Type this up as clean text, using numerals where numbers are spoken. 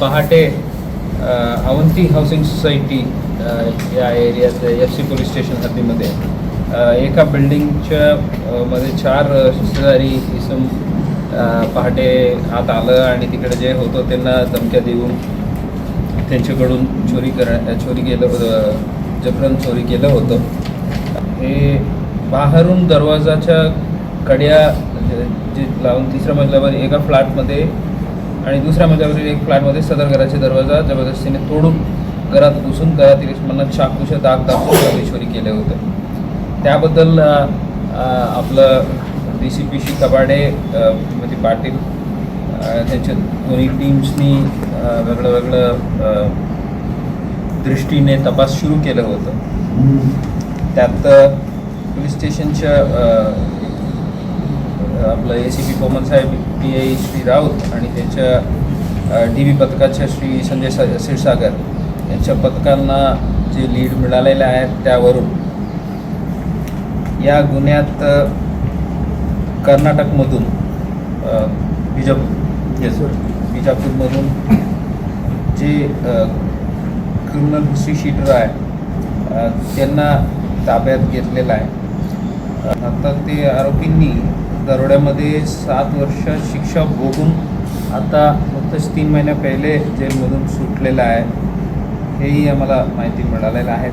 पहाटे Avanti housing society या एरियात FC पोलीस स्टेशन हद्दीमध्ये एका बिल्डिंगच्या मध्ये 4 शेजारी इसम पहाटे आत आलं आणि तिकडे जे होतं त्यांना धमक्या देऊन त्यांच्याकडून चोरी केलं होतं, जबरन चोरी केलं होतं. हे बाहेरून दरवाजाच्या कड्या जे लावून 3ऱ्या मजल्यावर एका फ्लॅटमध्ये आणि 2ऱ्या मजल्यावरील एक फ्लॅटमध्ये सदर घराचे दरवाजा जबरदस्तीने तोडून घरात घुसून घरातील इसमांना चाकूचे दाग दाखवून चोरी केले होते. त्याबद्दल आपलं DCP श्री कबाडे म्हणजे पाटील त्यांच्या दोन्ही टीम्सनी वेगळं दृष्टीने तपास सुरू केलं होतं. त्यात पोलीस स्टेशनच्या आपलं ACP कोमल साहेब, PI श्री राऊत आणि त्यांच्या DB पथकाच्या श्री संजय क्षीरसागर यांच्या पथकांना जे लीड मिळालेले आहेत त्यावरून या गुन्ह्यात कर्नाटकमधून बिजापूरमधून जे क्रिमिनल हिस्ट्री शीटर आहे त्यांना ताब्यात घेतलेलं आहे. आता ते आरोपींनी दरोड्यामध्ये 7 वर्ष शिक्षा भोगून आता नुकतंच 3 महिन्या पहिले जेलमधून सुटलेलं आहे. हेही आम्हाला माहिती मिळालेलं आहे.